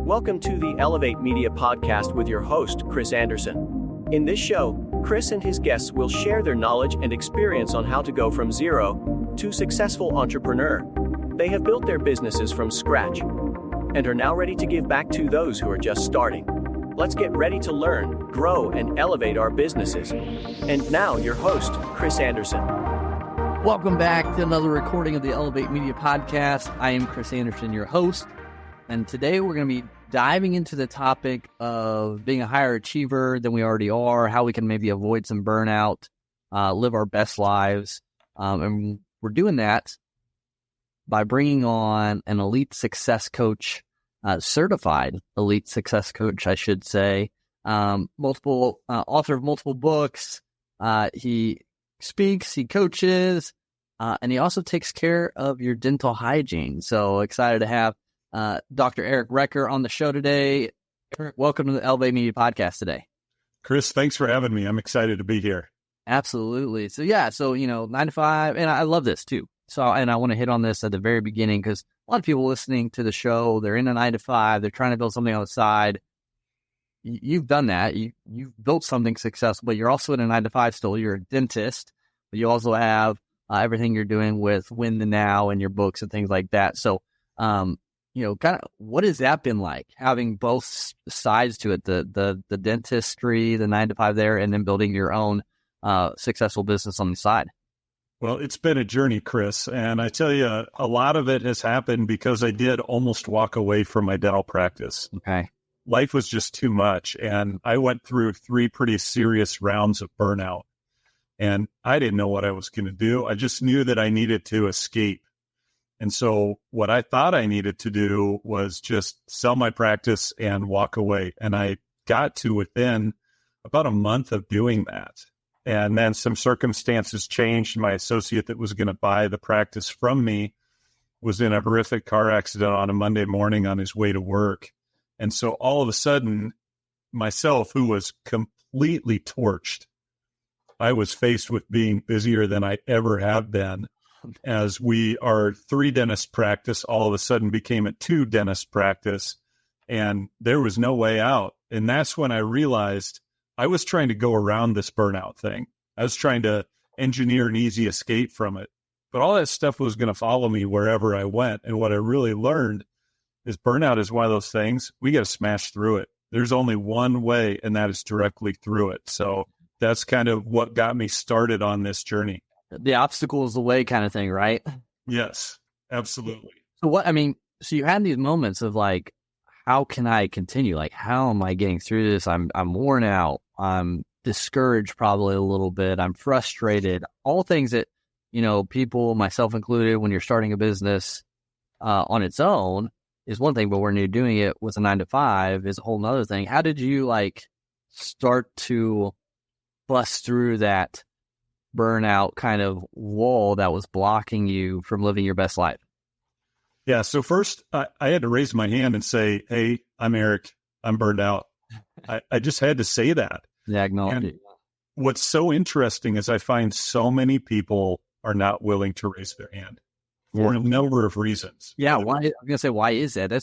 Welcome to the Elevate Media Podcast with your host, Chris Anderson. In this show, Chris and his guests will share their knowledge and experience on how to go from zero to successful entrepreneur. They have built their businesses from scratch and are now ready to give back to those who are just starting. Let's get ready to learn, grow, and elevate our businesses. And now, your host, Chris Anderson. Welcome back to another recording of the Elevate Media Podcast. I am Chris Anderson, your host. And today we're going to be diving into the topic of being a higher achiever than we already are, how we can maybe avoid some burnout, live our best lives. And we're doing that by bringing on an elite success coach, certified elite success coach, I should say, author of multiple books. He speaks, he coaches, and he also takes care of your dental hygiene. So excited to have Dr. Eric Recker on the show today. Eric, welcome to the Elevate Media Podcast today. Chris, thanks for having me. I'm excited to be here. Absolutely. So 9 to 5, and I love this too. And I want to hit on this at the very beginning because a lot of people listening to the show, they're in a 9 to 5, they're trying to build something on the side. You've done that. You've built something successful, but you're also in a 9 to 5 still. You're a dentist, but you also have everything you're doing with Win the Now and your books and things like that. So, kind of what has that been like, having both sides to it, the dentistry, the 9 to 5 there, and then building your own successful business on the side? Well, it's been a journey, Chris, and I tell you, a lot of it has happened because I did almost walk away from my dental practice. Okay. Life was just too much, and I went through 3 pretty serious rounds of burnout, and I didn't know what I was going to do. I just knew that I needed to escape. And so what I thought I needed to do was just sell my practice and walk away. And I got to within about a month of doing that. And then some circumstances changed. My associate that was going to buy the practice from me was in a horrific car accident on a Monday morning on his way to work. And so all of a sudden, myself, who was completely torched, I was faced with being busier than I ever have been. As our 3 dentist practice all of a sudden became a 2 dentist practice, and there was no way out. And that's when I realized I was trying to go around this burnout thing. I was trying to engineer an easy escape from it. But all that stuff was going to follow me wherever I went. And what I really learned is burnout is one of those things, we got to smash through it. There's only one way, and that is directly through it. So that's kind of what got me started on this journey. The obstacle is the way kind of thing, right? Yes, absolutely. So you had these moments of like, how can I continue? Like, how am I getting through this? I'm worn out. I'm discouraged probably a little bit. I'm frustrated. All things that, people, myself included, when you're starting a business on its own is one thing, but when you're doing it with a 9 to 5 is a whole nother thing. How did you start to bust through that burnout kind of wall that was blocking you from living your best life? Yeah. So first I had to raise my hand and say, hey, I'm Eric. I'm burned out. I just had to say that. Yeah. Acknowledge it. What's so interesting is I find so many people are not willing to raise their hand for a number of reasons. Yeah. Why? I'm going to say, why is that?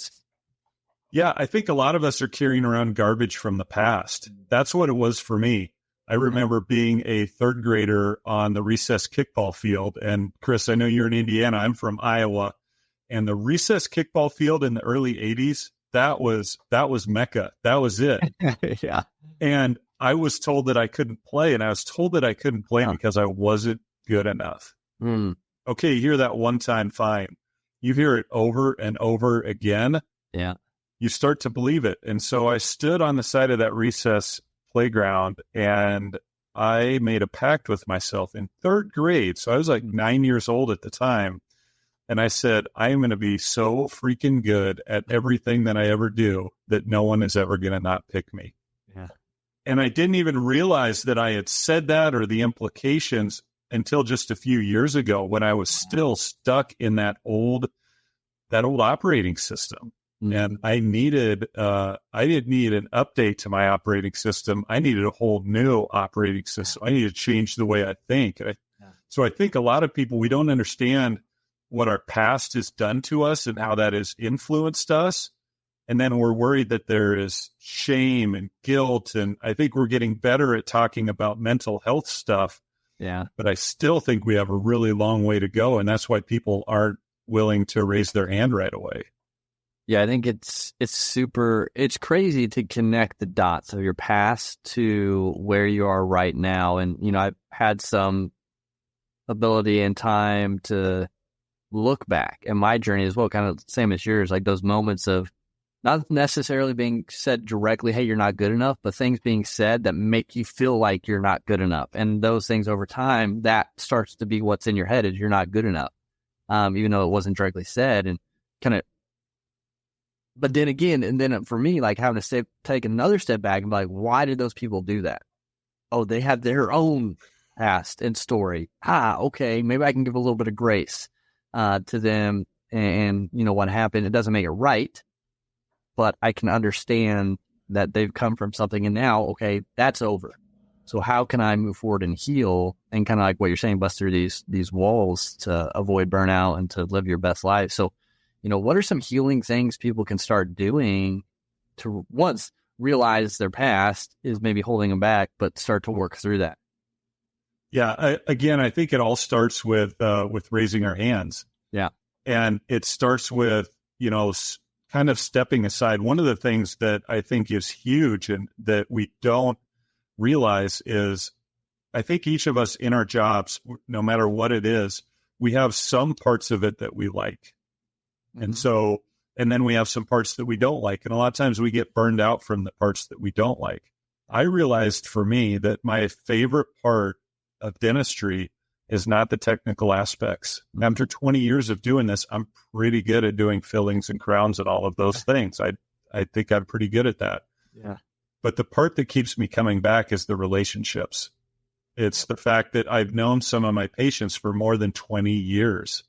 I think a lot of us are carrying around garbage from the past. That's what it was for me. I remember being a 3rd grader on the recess kickball field. And Chris, I know you're in Indiana. I'm from Iowa. And the recess kickball field in the early 80s, that was Mecca. That was it. Yeah. And I was told that I couldn't play. And I was told that I couldn't play because I wasn't good enough. Mm. Okay, you hear that one time, fine. You hear it over and over again. Yeah. You start to believe it. And so I stood on the side of that recess playground and I made a pact with myself in 3rd grade. So I was like 9 years old at the time. And I said, I am going to be so freaking good at everything that I ever do that no one is ever going to not pick me. Yeah. And I didn't even realize that I had said that or the implications until just a few years ago when I was still stuck in that old operating system. And I didn't need an update to my operating system. I needed a whole new operating system. I needed to change the way I think. So I think a lot of people, we don't understand what our past has done to us and how that has influenced us. And then we're worried that there is shame and guilt. And I think we're getting better at talking about mental health stuff. Yeah. But I still think we have a really long way to go. And that's why people aren't willing to raise their hand right away. Yeah, I think it's crazy to connect the dots of your past to where you are right now. And, I've had some ability and time to look back at my journey as well, kind of the same as yours, like those moments of not necessarily being said directly, hey, you're not good enough, but things being said that make you feel like you're not good enough. And those things over time, that starts to be what's in your head is you're not good enough, even though it wasn't directly said. And kind of, but then again, and then for me, like having to take another step back and be like, why did those people do that? Oh, they had their own past and story. Okay, maybe I can give a little bit of grace to them. And what happened, it doesn't make it right. But I can understand that they've come from something and now, okay, that's over. So how can I move forward and heal and kind of like what you're saying, bust through these walls to avoid burnout and to live your best life? So, what are some healing things people can start doing to once realize their past is maybe holding them back, but start to work through that? Yeah. I think it all starts with raising our hands. Yeah. And it starts with, kind of stepping aside. One of the things that I think is huge and that we don't realize is I think each of us in our jobs, no matter what it is, we have some parts of it that we like. Mm-hmm. And then we have some parts that we don't like. And a lot of times we get burned out from the parts that we don't like. I realized for me that my favorite part of dentistry is not the technical aspects. After 20 years of doing this, I'm pretty good at doing fillings and crowns and all of those things. I think I'm pretty good at that. Yeah. But the part that keeps me coming back is the relationships. It's the fact that I've known some of my patients for more than 20 years.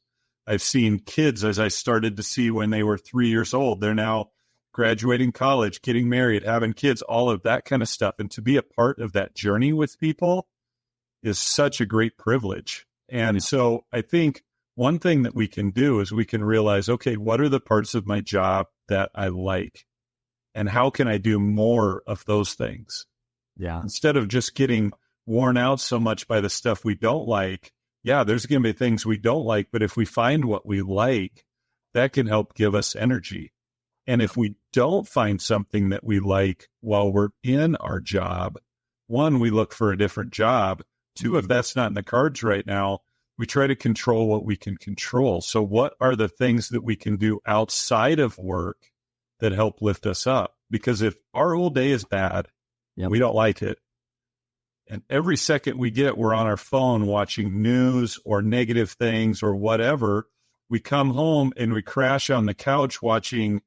I've seen kids as I started to see when they were 3 years old. They're now graduating college, getting married, having kids, all of that kind of stuff. And to be a part of that journey with people is such a great privilege. And so I think one thing that we can do is we can realize, okay, what are the parts of my job that I like? And how can I do more of those things? Yeah. Instead of just getting worn out so much by the stuff we don't like. Yeah, there's going to be things we don't like, but if we find what we like, that can help give us energy. And if we don't find something that we like while we're in our job, one, we look for a different job. Two, if that's not in the cards right now, we try to control what we can control. So what are the things that we can do outside of work that help lift us up? Because if our whole day is bad, we don't like it. And every second we get, we're on our phone watching news or negative things or whatever. We come home and we crash on the couch watching,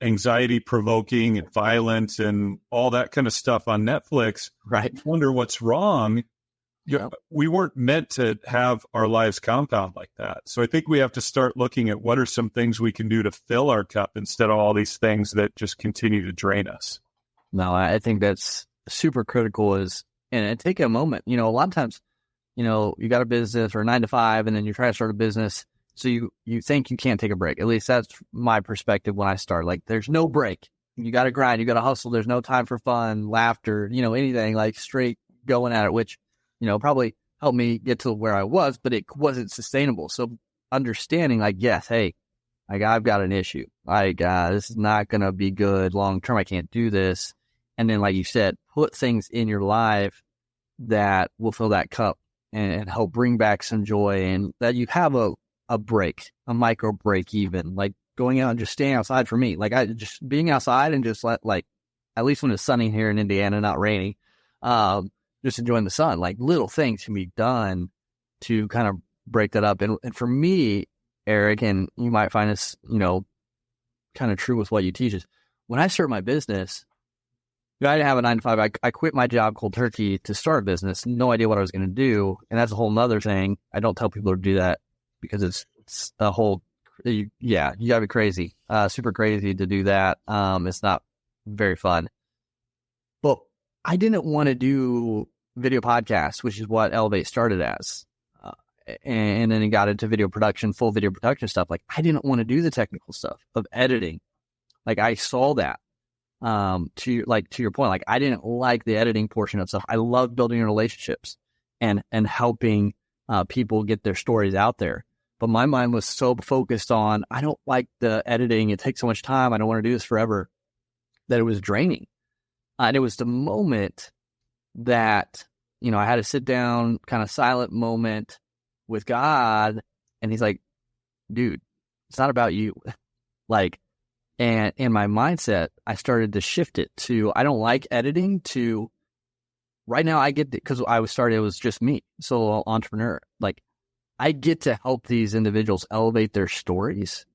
anxiety provoking and violent and all that kind of stuff on Netflix. Right. Wonder what's wrong. Yeah. We weren't meant to have our lives compound like that. So I think we have to start looking at what are some things we can do to fill our cup instead of all these things that just continue to drain us. No, I think that's super critical and take a moment. A lot of times, you got a business or a 9 to 5 and then you try to start a business. So you think you can't take a break. At least that's my perspective when I start. Like there's no break. You got to grind. You got to hustle. There's no time for fun, laughter, anything like straight going at it, which, probably helped me get to where I was, but it wasn't sustainable. So understanding like, yes, hey, I've got an issue. This is not going to be good long term. I can't do this. And then, like you said, put things in your life that will fill that cup and help bring back some joy and that you have a break, a micro break even, like going out and just staying outside for me. Like just being outside and just at least when it's sunny here in Indiana, not rainy, just enjoying the sun, like little things can be done to kind of break that up. And for me, Eric, and you might find this, kind of true with what you teach is when I started my business, I didn't have a 9 to 5. I quit my job cold turkey to start a business. No idea what I was going to do. And that's a whole nother thing. I don't tell people to do that because it's a whole, you gotta be crazy, super crazy to do that. It's not very fun, but I didn't want to do video podcasts, which is what Elevate started as. And then it got into video production, full video production stuff. Like I didn't want to do the technical stuff of editing, Like I saw that. To your point, like I didn't like the editing portion of stuff. I love building relationships and helping people get their stories out there. But my mind was so focused on, I don't like the editing. It takes so much time. I don't want to do this forever, that it was draining. And it was the moment that, I had to sit down, kind of silent moment with God. And he's like, dude, it's not about you. Like, and in my mindset, I started to shift it to, I don't like editing, to right now I get it, because it was just me, solo entrepreneur. Like, I get to help these individuals elevate their stories,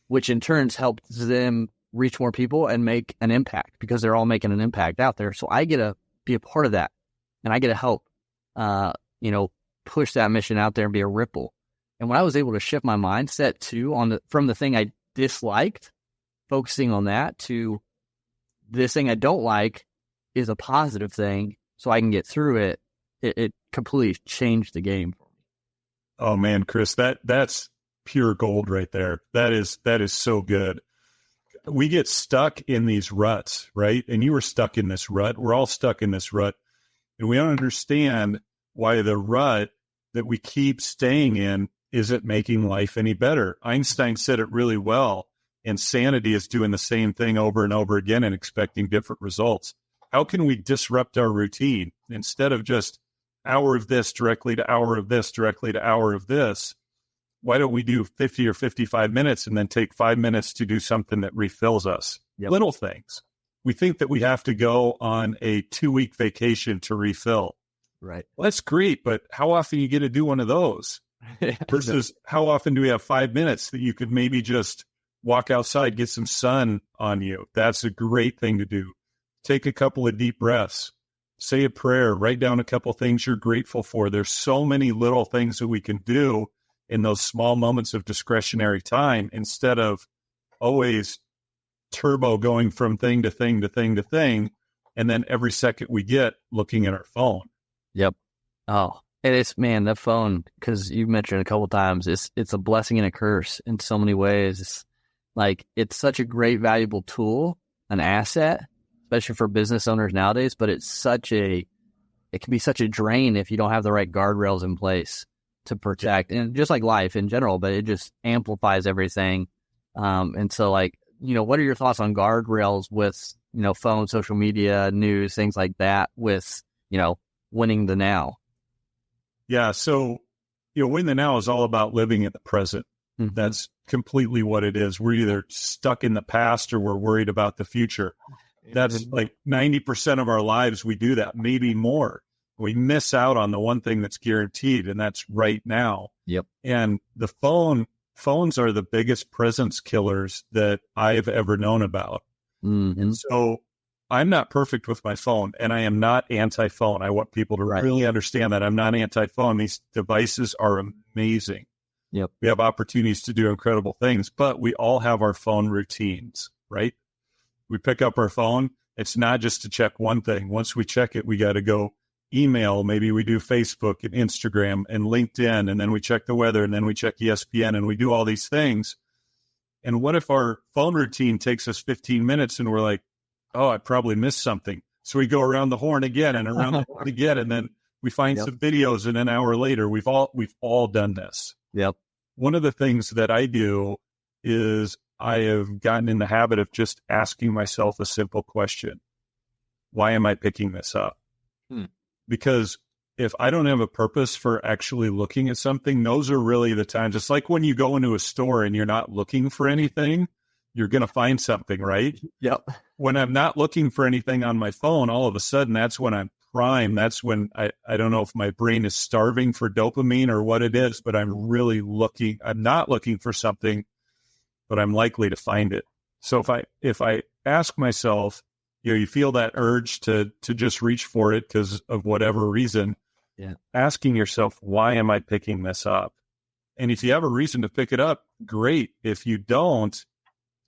which in turn helps them reach more people and make an impact, because they're all making an impact out there. So I get to be a part of that, and I get to help, push that mission out there and be a ripple. And when I was able to shift my mindset from the thing I disliked, focusing on that, to this thing I don't like is a positive thing, so I can get through it, it completely changed the game for me. Oh man, Chris, that's pure gold right there. That is so good. We get stuck in these ruts, right? And you were stuck in this rut. We're all stuck in this rut. And we don't understand why the rut that we keep staying in isn't making life any better. Einstein said it really well. Insanity is doing the same thing over and over again and expecting different results. How can we disrupt our routine instead of just hour of this directly to hour of this directly to hour of this? Why don't we do 50 or 55 minutes and then take 5 minutes to do something that refills us? Yep. Little things. We think that we have to go on a 2-week vacation to refill. Right. Well, that's great, but how often you get to do one of those? Versus how often do we have 5 minutes that you could maybe just walk outside, get some sun on you? That's a great thing to do. Take a couple of deep breaths, say a prayer, write down a couple things you're grateful for. There's so many little things that we can do in those small moments of discretionary time, instead of always turbo going from thing to thing to thing to thing. And then every second we get looking at our phone. Yep. Oh, and it's, man, that phone, because you mentioned a couple of times, it's a blessing and a curse in so many ways. It's like, it's such a great, valuable tool, an asset, especially for business owners nowadays, but it can be such a drain if you don't have the right guardrails in place to protect, and just like life in general, but it just amplifies everything. And so, like, what are your thoughts on guardrails with, phone, social media, news, things like that, with, winning the now? Yeah. So, win the now is all about living in the present. Mm-hmm. That's completely what it is. We're either stuck in the past or we're worried about the future. That's like 90% of our lives. We do that, maybe more. We miss out on the one thing that's guaranteed, and that's right now. Yep. And the phones are the biggest presence killers that I've ever known about. Mm-hmm. And so I'm not perfect with my phone, and I am not anti-phone. I want people to really understand that I'm not anti-phone. These devices are amazing. Yep. We have opportunities to do incredible things, but we all have our phone routines, right? We pick up our phone. It's not just to check one thing. Once we check it, we got to go email. Maybe we do Facebook and Instagram and LinkedIn, and then we check the weather, and then we check ESPN, and we do all these things. And what if our phone routine takes us 15 minutes and we're like, oh, I probably missed something. So we go around the horn again and around the horn again, and then we find some videos, and an hour later, we've all done this. Yep. One of the things that I do is I have gotten in the habit of just asking myself a simple question. Why am I picking this up? Because if I don't have a purpose for actually looking at something, those are really the times. It's like when you go into a store and you're not looking for anything, you're going to find something, right? Yep. When I'm not looking for anything on my phone, all of a sudden, that's when I'm prime. That's when I don't know if my brain is starving for dopamine or what it is, but I'm really looking. I'm not looking for something, but I'm likely to find it. So if I ask myself, you feel that urge to just reach for it because of whatever reason, asking yourself, why am I picking this up? And if you have a reason to pick it up, great. If you don't,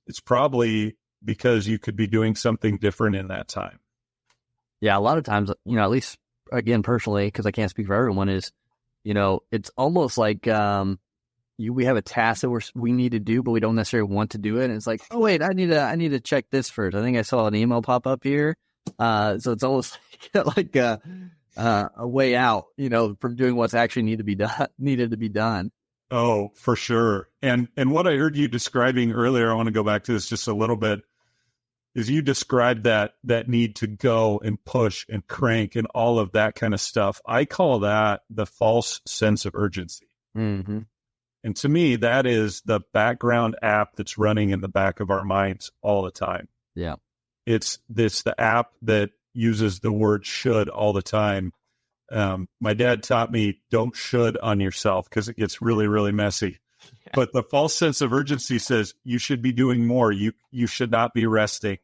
it's probably because you could be doing something different in that time. Yeah, a lot of times, at least, again, personally, because I can't speak for everyone, is, it's almost like, we have a task that we need to do, but we don't necessarily want to do it. And it's like, oh wait, I need to check this first. I think I saw an email pop up here. So it's almost like a way out, from doing what's actually needed to be done. Oh, for sure. And what I heard you describing earlier, I want to go back to this just a little bit, is you described that need to go and push and crank and all of that kind of stuff. I call that the false sense of urgency. Mm-hmm. And to me, that is the background app that's running in the back of our minds all the time. Yeah. It's the app that uses the word should all the time. My dad taught me, don't should on yourself because it gets really, really messy. Yeah. But the false sense of urgency says you should be doing more. You should not be resting.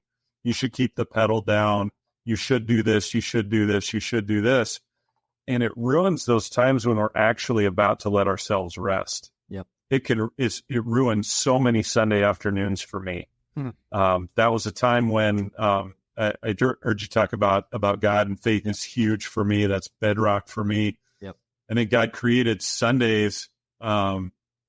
You should keep the pedal down. You should do this. You should do this. You should do this. And it ruins those times when we're actually about to let ourselves rest. Yep. It ruined so many Sunday afternoons for me. That was a time when I heard you talk about God, and faith is huge for me. That's bedrock for me. Yep. I think God created Sundays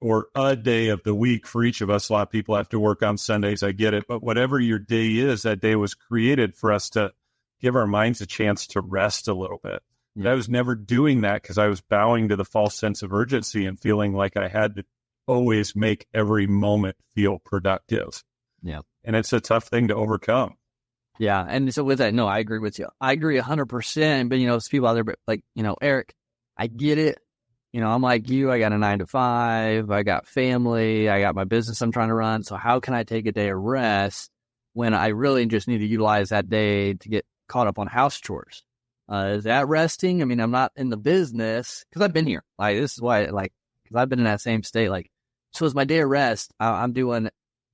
or a day of the week for each of us. A lot of people have to work on Sundays. I get it. But whatever your day is, that day was created for us to give our minds a chance to rest a little bit. Yep. But I was never doing that because I was bowing to the false sense of urgency and feeling like I had to always make every moment feel productive. Yeah. And it's a tough thing to overcome. Yeah. And so with that, no, I agree with you. I agree 100%. But, there's people out there, like, Eric, I get it. I'm like you. I got a 9-to-5. I got family. I got my business I'm trying to run. So how can I take a day of rest when I really just need to utilize that day to get caught up on house chores? Is that resting? I mean, I'm not in the business because I've been here. Like, this is why, because I've been in that same state. Like, so is my day of rest? I'm doing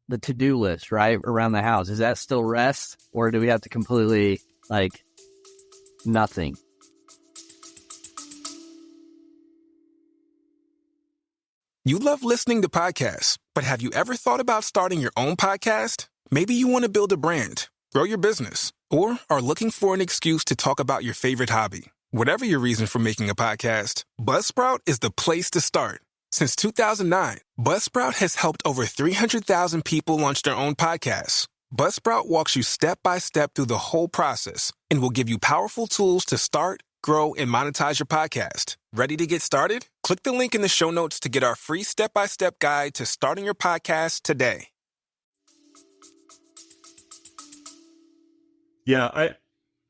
the to-do list, right, around the house. Is that still rest, or do we have to completely, nothing? You love listening to podcasts, but have you ever thought about starting your own podcast? Maybe you want to build a brand, grow your business, or are looking for an excuse to talk about your favorite hobby. Whatever your reason for making a podcast, Buzzsprout is the place to start. Since 2009, Buzzsprout has helped over 300,000 people launch their own podcasts. Buzzsprout walks you step by step through the whole process and will give you powerful tools to start, grow, and monetize your podcast. Ready to get started? Click the link in the show notes to get our free step-by-step guide to starting your podcast today. Yeah,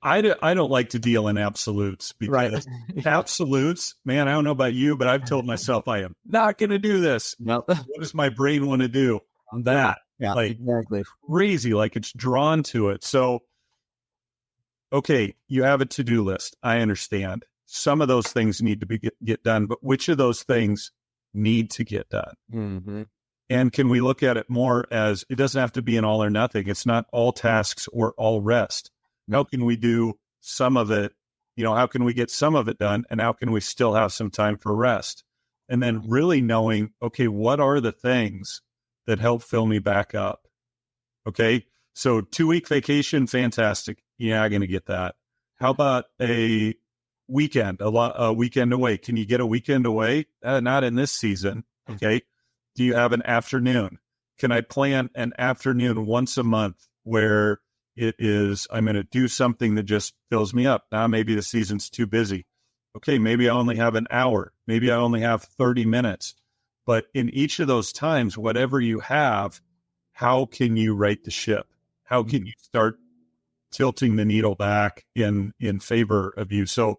I don't like to deal in absolutes because absolutes, man, I don't know about you, but I've told myself I am not going to do this. No. What does my brain want to do? On that. Yeah, exactly. Crazy, like it's drawn to it. So, okay, you have a to-do list. I understand. Some of those things need to get done, but which of those things need to get done? Mm-hmm. And can we look at it more as it doesn't have to be an all or nothing? It's not all tasks or all rest. How can we do some of it? How can we get some of it done? And how can we still have some time for rest? And then really knowing, okay, what are the things that help fill me back up? Okay, so 2-week vacation, fantastic. Yeah, I'm going to get that. How about a weekend, a weekend away? Can you get a weekend away? Not in this season. Okay. Do you have an afternoon? Can I plan an afternoon once a month where it is, I'm going to do something that just fills me up? Now, maybe the season's too busy. Okay, maybe I only have an hour. Maybe I only have 30 minutes. But in each of those times, whatever you have, how can you right the ship? How can you start tilting the needle back in favor of you? So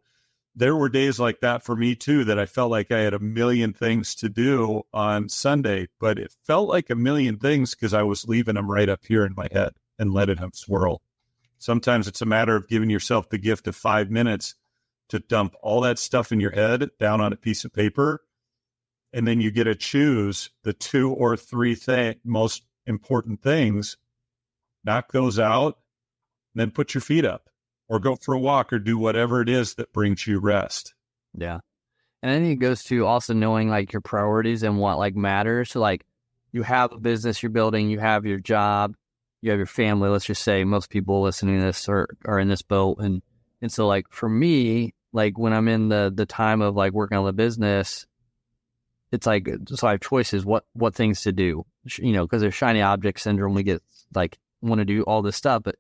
there were days like that for me too, that I felt like I had a million things to do on Sunday, but it felt like a million things because I was leaving them right up here in my head and letting them swirl. Sometimes it's a matter of giving yourself the gift of 5 minutes to dump all that stuff in your head down on a piece of paper. And then you get to choose the 2 or 3 most important things, knock those out, and then put your feet up or go for a walk or do whatever it is that brings you rest. Yeah. And I think it goes to also knowing your priorities and what matters. So you have a business you're building, you have your job, you have your family. Let's just say most people listening to this are in this boat. And so for me, when I'm in the time of working on the business, it's like, so I have choices, what things to do, because there's shiny object syndrome. We get like, want to do all this stuff, but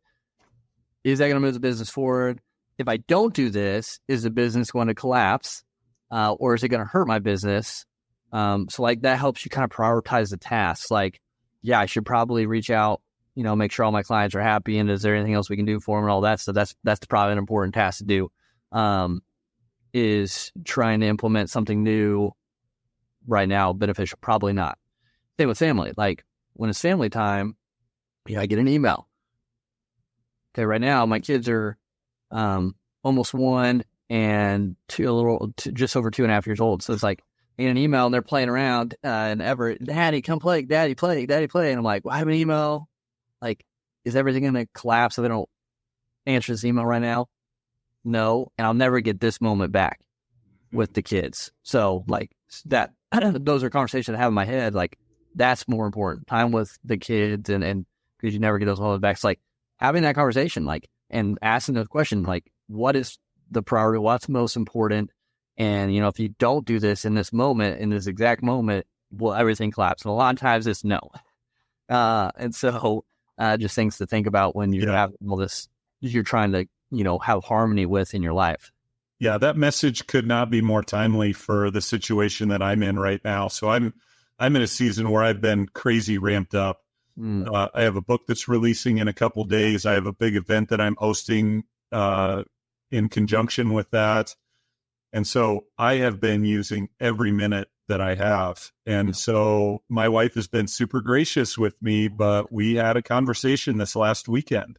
is that going to move the business forward? If I don't do this, is the business going to collapse? Or is it going to hurt my business? So like that helps you kind of prioritize the tasks. Like, yeah, I should probably reach out, make sure all my clients are happy. And is there anything else we can do for them and all that stuff? That's probably an important task to do. Is trying to implement something new right now beneficial? Probably not. Same with family. Like when it's family time, I get an email. Okay, right now my kids are almost 1 and just over 2.5 years old. So it's like I get an email and they're playing around and Everett, Daddy, come play, Daddy, play. And I'm like, well, I have an email. Like, is everything going to collapse if I don't answer this email right now? No, and I'll never get this moment back with the kids. So like that, those are conversations I have in my head. Like that's more important. Time with the kids and because you never get those moments back. It's like having that conversation, like, and asking the question, like, what is the priority? What's most important? And, if you don't do this in this moment, in this exact moment, will everything collapse? And a lot of times it's no. And so just things to think about when you have all this, you're trying to, have harmony with in your life. Yeah, that message could not be more timely for the situation that I'm in right now. So I'm in a season where I've been crazy ramped up. I have a book that's releasing in a couple of days. I have a big event that I'm hosting in conjunction with that. And so I have been using every minute that I have. And so my wife has been super gracious with me, but we had a conversation this last weekend.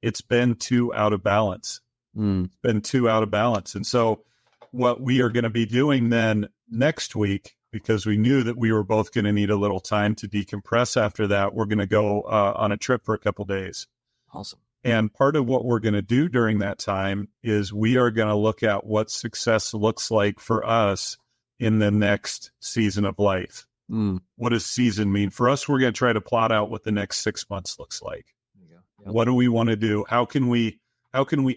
It's been too out of balance. It's been too out of balance. And so what we are going to be doing then next week, because we knew that we were both going to need a little time to decompress after that, we're going to go on a trip for a couple days. Awesome. And part of what we're going to do during that time is we are going to look at what success looks like for us in the next season of life. What does season mean? For us, we're going to try to plot out what the next 6 months looks like. Yep. What do we want to do? How can we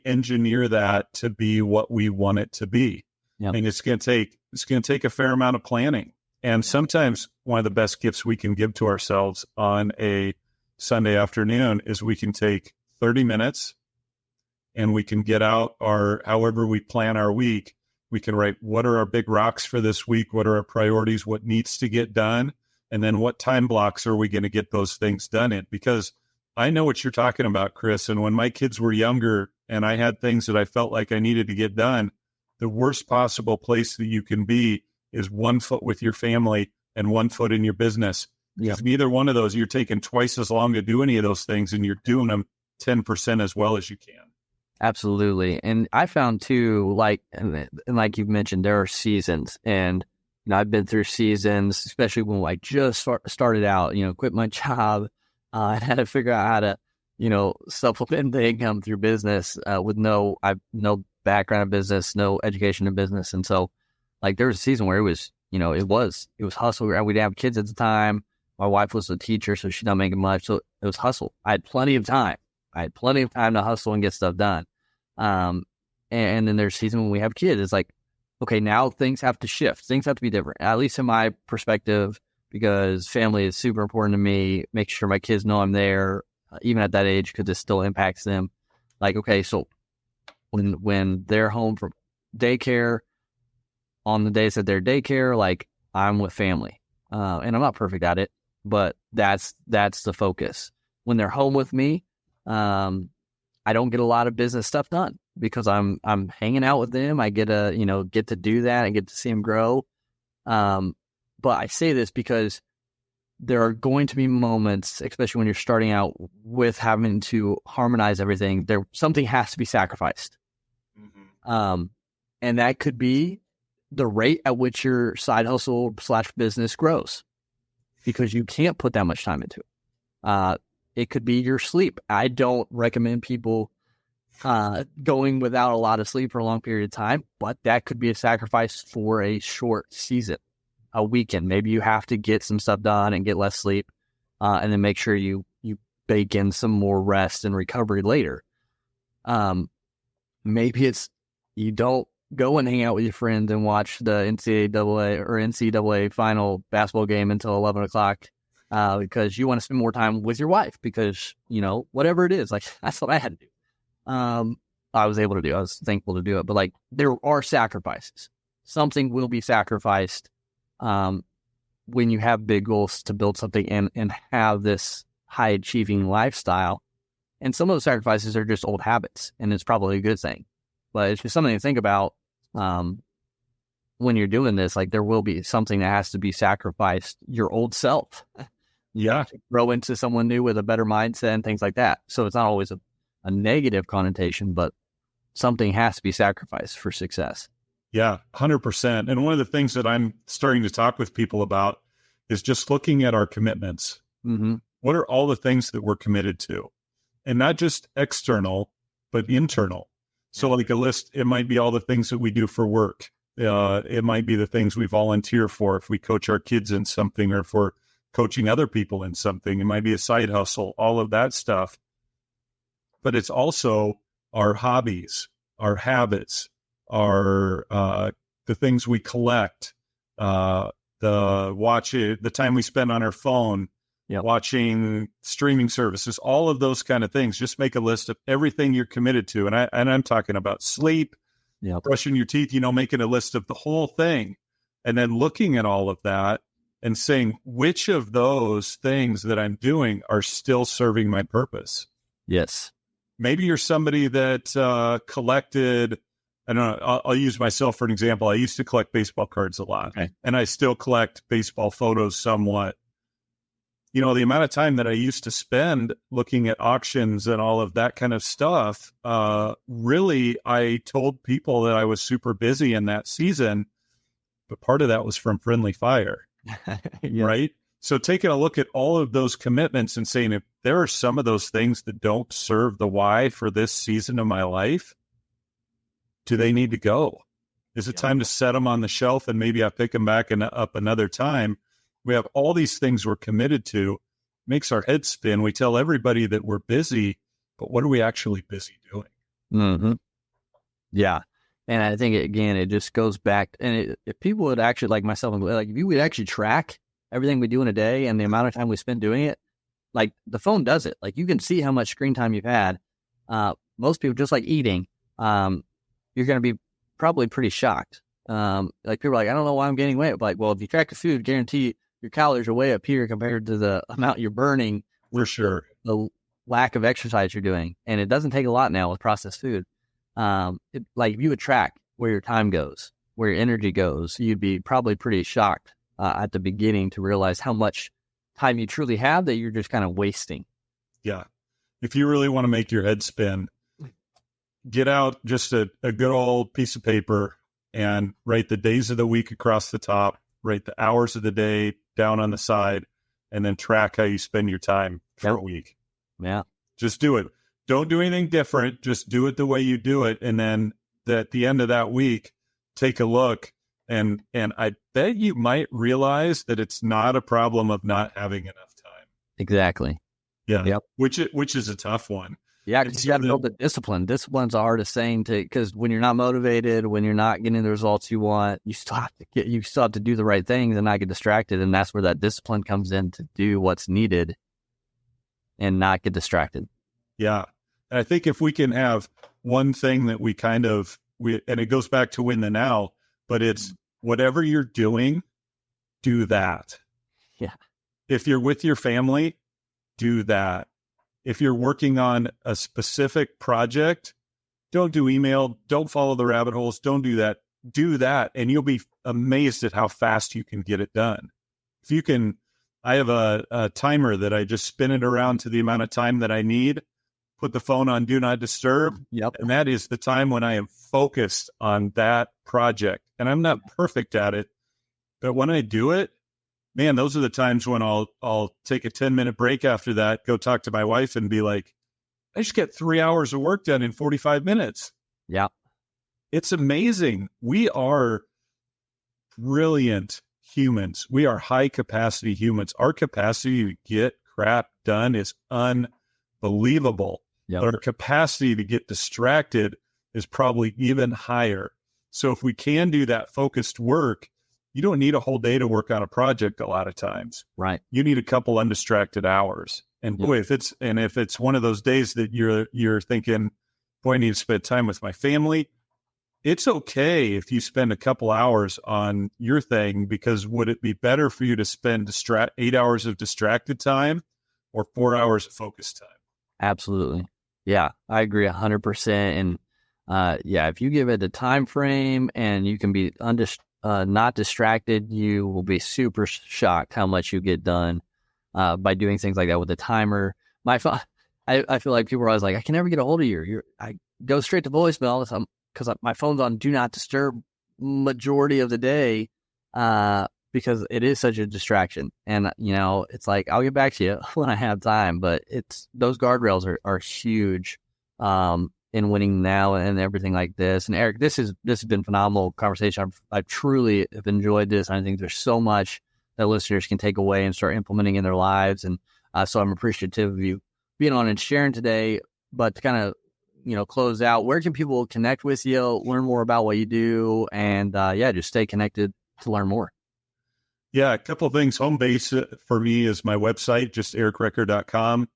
engineer that to be what we want it to be? Yep. I mean, it's going to take a fair amount of planning. And sometimes one of the best gifts we can give to ourselves on a Sunday afternoon is we can take 30 minutes and we can get out however we plan our week. We can write, what are our big rocks for this week? What are our priorities? What needs to get done? And then what time blocks are we going to get those things done in? Because I know what you're talking about, Chris. And when my kids were younger and I had things that I felt like I needed to get done, the worst possible place that you can be is 1 foot with your family and 1 foot in your business. Because neither one of those, you're taking twice as long to do any of those things and you're doing them 10% as well as you can. Absolutely. And I found too, and like you've mentioned, there are seasons, and I've been through seasons, especially when I just started out, quit my job. I had to figure out how to, supplement the income through business with no background in business, no education in business. And so like there was a season where it was hustle. We didn't have kids at the time. My wife was a teacher, so she's not making much. So it was hustle. I had plenty of time. To hustle and get stuff done. And then there's a season when we have kids. It's like, okay, now things have to shift. Things have to be different, at least in my perspective, because family is super important to me. Make sure my kids know I'm there, even at that age, because it still impacts them. Like, okay, so when they're home from daycare, on the days that they're daycare, like I'm with family. And I'm not perfect at it, but that's the focus. When they're home with me, I don't get a lot of business stuff done because I'm hanging out with them. I get to do that. I get to see them grow. But I say this because there are going to be moments, especially when you're starting out with having to harmonize everything, something has to be sacrificed. Mm-hmm. And that could be the rate at which your side hustle / business grows, because you can't put that much time into it. It could be your sleep. I don't recommend people going without a lot of sleep for a long period of time, but that could be a sacrifice for a short season, a weekend. Maybe you have to get some stuff done and get less sleep, and then make sure you bake in some more rest and recovery later. Maybe it's you don't go and hang out with your friends and watch the NCAA final basketball game until 11 o'clock because you want to spend more time with your wife because, whatever it is, like that's what I had to do. I was able to do. I was thankful to do it. But like there are sacrifices. Something will be sacrificed when you have big goals to build something and have this high achieving lifestyle. And some of those sacrifices are just old habits, and it's probably a good thing. But it's just something to think about when you're doing this. Like there will be something that has to be sacrificed, your old self. Yeah. Grow into someone new with a better mindset and things like that. So it's not always a negative connotation, but something has to be sacrificed for success. Yeah, 100%. And one of the things that I'm starting to talk with people about is just looking at our commitments. Mm-hmm. What are all the things that we're committed to? And not just external, but internal. So like a list, it might be all the things that we do for work. It might be the things we volunteer for if we coach our kids in something or if we're coaching other people in something. It might be a side hustle, all of that stuff. But it's also our hobbies, our habits, our the things we collect, the time we spend on our phone, watching streaming services, all of those kind of things. Just make a list of everything you're committed to. And I'm talking about sleep, brushing your teeth, making a list of the whole thing. And then looking at all of that and saying, which of those things that I'm doing are still serving my purpose? Yes. Maybe you're somebody that collected, I don't know, I'll use myself for an example. I used to collect baseball cards a lot, and I still collect baseball photos somewhat. The amount of time that I used to spend looking at auctions and all of that kind of stuff, really, I told people that I was super busy in that season, but part of that was from friendly fire, right? So taking a look at all of those commitments and saying, if there are some of those things that don't serve the why for this season of my life, do they need to go? Is it time to set them on the shelf and maybe I pick them back up another time? We have all these things we're committed to, makes our head spin. We tell everybody that we're busy, but what are we actually busy doing? Mm-hmm. Yeah. And I think, again, it just goes back. And if people would actually, like myself, like if you would actually track everything we do in a day and the amount of time we spend doing it, like the phone does it. Like you can see how much screen time you've had. Most people, just like eating, you're going to be probably pretty shocked. Like people are like, I don't know why I'm gaining weight. But like, well, if you track the food, guarantee your calories are way up here compared to the amount you're burning. For sure. The lack of exercise you're doing. And it doesn't take a lot now with processed food. Like if you would track where your time goes, where your energy goes, you'd be probably pretty shocked at the beginning to realize how much time you truly have that you're just kind of wasting. Yeah. If you really want to make your head spin, get out just a good old piece of paper and write the days of the week across the top, write the hours of the day down on the side, and then track how you spend your time for a week. Yeah. Just do it. Don't do anything different. Just do it the way you do it. And then at the end of that week, take a look. And I bet you might realize that it's not a problem of not having enough time. Exactly. Yeah. Yep. Which is a tough one. Yeah, because you got to build the discipline. Discipline's the hardest thing because when you're not motivated, when you're not getting the results you want, you still have to do the right things and not get distracted. And that's where that discipline comes in to do what's needed and not get distracted. Yeah. And I think if we can have one thing that and it goes back to win the now, but it's whatever you're doing, do that. Yeah. If you're with your family, do that. If you're working on a specific project, don't do email, don't follow the rabbit holes, don't do that. Do that, and you'll be amazed at how fast you can get it done. If you can, I have a timer that I just spin it around to the amount of time that I need, put the phone on Do Not Disturb, and that is the time when I am focused on that project. And I'm not perfect at it, but when I do it, man, those are the times when I'll take a 10-minute break after that, go talk to my wife and be like, I just get 3 hours of work done in 45 minutes. Yeah. It's amazing. We are brilliant humans. We are high capacity humans. Our capacity to get crap done is unbelievable. But our capacity to get distracted is probably even higher. So if we can do that focused work, you don't need a whole day to work on a project a lot of times. Right. You need a couple undistracted hours. And boy, if it's one of those days that you're thinking, boy, I need to spend time with my family, it's okay if you spend a couple hours on your thing, because would it be better for you to spend 8 hours of distracted time or 4 hours of focused time? Absolutely. Yeah, I agree 100%. And if you give it a time frame and you can be not distracted, you will be super shocked how much you get done by doing things like that with a timer. My phone, I feel like people are always like, I can never get a hold of you. I go straight to voicemail because my phone's on do not disturb majority of the day because it is such a distraction. And, it's like, I'll get back to you when I have time, but those guardrails are huge in winning now and everything like this. And Eric, this has been phenomenal conversation. I truly have enjoyed this. I think there's so much that listeners can take away and start implementing in their lives. And so I'm appreciative of you being on and sharing today. But to kind of, close out, where can people connect with you, learn more about what you do, and just stay connected to learn more? Yeah, a couple of things. Home base for me is my website, just ericrecker.com.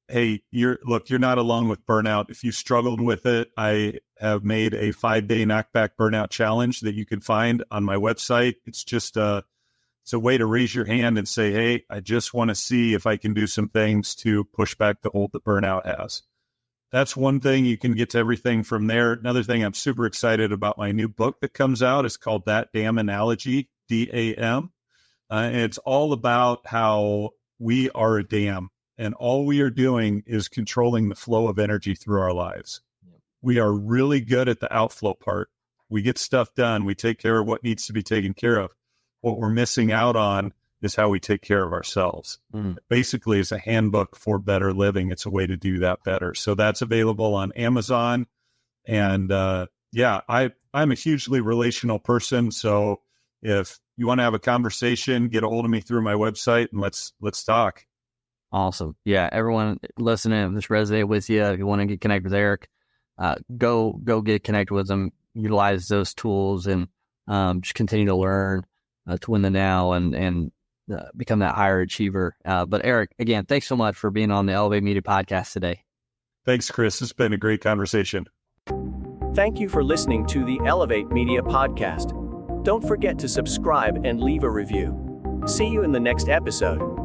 Hey, you're not alone with burnout. If you struggled with it, I have made a 5-day knockback burnout challenge that you can find on my website. It's just it's a way to raise your hand and say, hey, I just want to see if I can do some things to push back the hold that burnout has. That's one thing. You can get to everything from there. Another thing, I'm super excited about my new book that comes out. It's called That Damn Analogy, DAM. And it's all about how we are a dam, and all we are doing is controlling the flow of energy through our lives. We are really good at the outflow part. We get stuff done. We take care of what needs to be taken care of. What we're missing out on is how we take care of ourselves. Basically, it's a handbook for better living. It's a way to do that better. So that's available on Amazon. And I'm a hugely relational person. So if you want to have a conversation, get a hold of me through my website and let's talk. Awesome. Yeah, everyone listening, if this resonated with you, if you want to get connected with Eric, go get connected with him, utilize those tools, and just continue to learn to win the now and become that higher achiever. But Eric, again, thanks so much for being on the Elevate Media Podcast today. Thanks, Chris. It's been a great conversation. Thank you for listening to the Elevate Media Podcast. Don't forget to subscribe and leave a review. See you in the next episode.